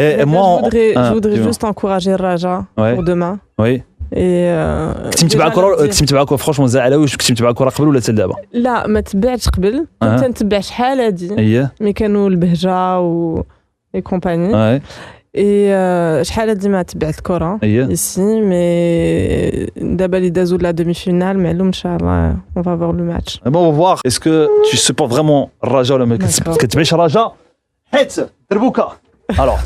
Et moi, je voudrais juste encourager Raja pour demain. Oui. Et كنت متابع كره فرانشمون زعلاوي واش كنت متابع كره قبل ولا حتى دابا؟ لا ما تبعتش قبل كنت نتبع شحال هادي مي كانوا البهجه و لي كومباني شحال هادي ما تبعت الكره ici مي دابا اللي دازوا لا دومي فينال معلوم ان شاء الله on va voir le match. Bon on va voir est-ce que tu supportes vraiment Raja ولا ما كتبعش Raja حيت دربوكا. Alors,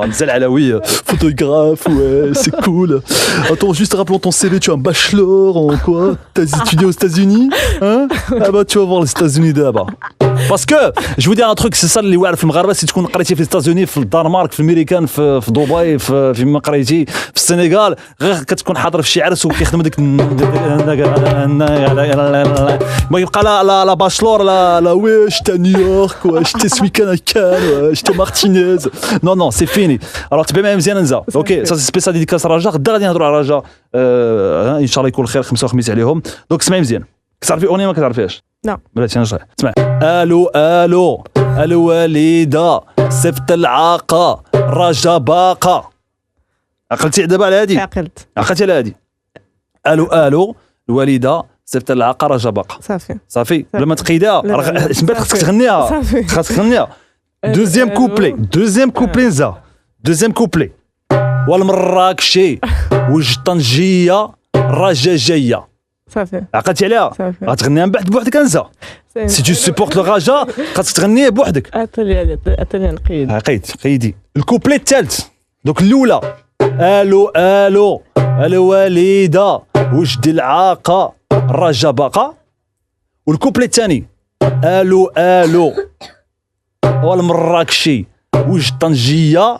Nizal Alaoui, photographe, ouais, c'est cool. Attends, juste rappelons ton CV, tu as un bachelor en quoi? T'as étudié aux États-Unis? Hein? Ah bah, tu vas voir les États-Unis là-bas. Parce que, je vous dis un truc, c'est ça اللي واعر في المغاربة سي تكون قريتي في الإيطازوني في الدنمارك في الأمريكان في دبي في ما قريتي في السنغال غير كتكون حاضر في شي عرس وكيخدم ديك ما يبقى لا باشلور لا واش تا نيويورك واش تا سويكان كان واش تا مارتينيز. Non, c'est fini. Alors, tu peux même dire ça. Ok, ça c'est spécial dédicace à Raja. غدا نهضروا على Raja. ان شاء الله يكون الخير خميس وخميس عليهم. دونك اسمعي مزيان. كتعرفي اغنيه ما كتعرفيهاش؟ لا. بلاتي نشرح. اسمع. الو الوالده صفت العاقه Raja باقه. عقلتي دابا على هادي؟ عقلتي على هادي. الو الوالده صفت العاقه Raja باقه. صافي. بلا ما تقيدها راه سمعت خاصك تغنيها. خاصك تغنيها. Deuxième couplet نزا. Deuxième couplet. والمراكشي وج طنجيه Raja جايه. صافي. عقلتي عليها؟ غتغنيها من بعد بوحدك انسى. سي تو سيبورت لو Raja خاصك تغنيه بوحدك. عطيني نقيد. قيدي. الكوبلي الثالث. دوك الاولى. الو الوالده وجدي العاقه Raja باقه. والكوبلي الثاني. الو والمراكشي وج طنجيه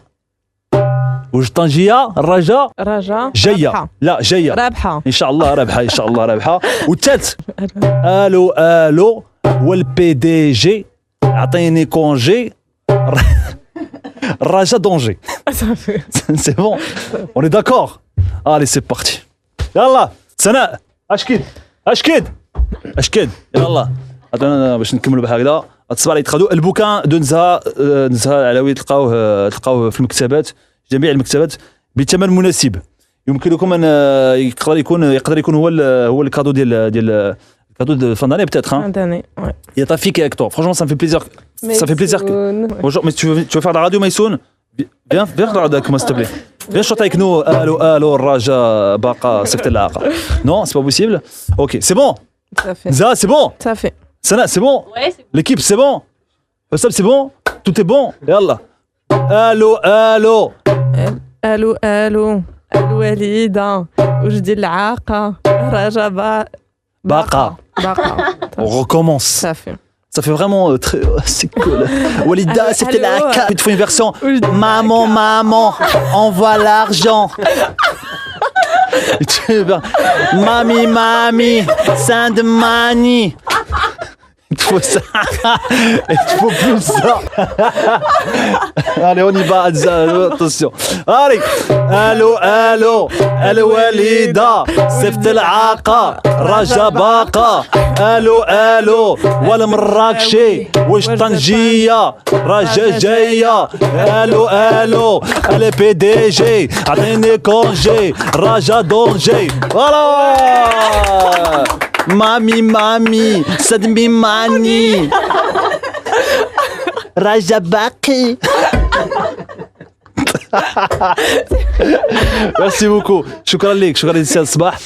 Raja جايه. لا جايه رابحه ان شاء الله رابحه. والثالث الو والبي دي جي عطيني كونجي Raja دونجي. C'est bon, on est d'accord. Allez, c'est parti. يلا سناء اشكد يلا عطينا باش نكملوا بهكذا. الصباح يتخذوا البوكان دو نزهه علوي تلقاوه في المكتبات جميع المكتبات بثمن مناسب. يمكن لكم ان يقدر يكون هو الكادو ديال الكادو دو فان داني بتاتر داني. يا تافيك يا هector franchement ça me fait plaisir bonjour mais tu veux faire la radio Maïsoun viens faire la radio avec moi s'il te plaît viens chanter avec nous الو Raja باقه صفت العاقه. Non, c'est pas possible. OK, c'est bon. Ça c'est bon. Ça fait. Sana, c'est bon? Ouais, c'est bon. L'équipe, c'est bon? Fassal, c'est bon? Tout est bon? Yallah. الو الوالده وجدي العاقه Raja باقه. On recommence. Ça fait vraiment très c'est cool. Walida, c'était la carte. Il te faut une version maman, envoie l'argent. Mami, send money. Il te faut ça. Il te faut plus ça. Allez, on y va. Attention. Allez. الو الوالده صفت العاقه Raja باقه. الو والمراكشي وش طنجيه Raja جايه. الو البي دي جي عطيني كونجي Raja دونجي. فوالا. مامي صدمي ماني Raja باقي. Merci beaucoup. شكرا لك سيد الصباح.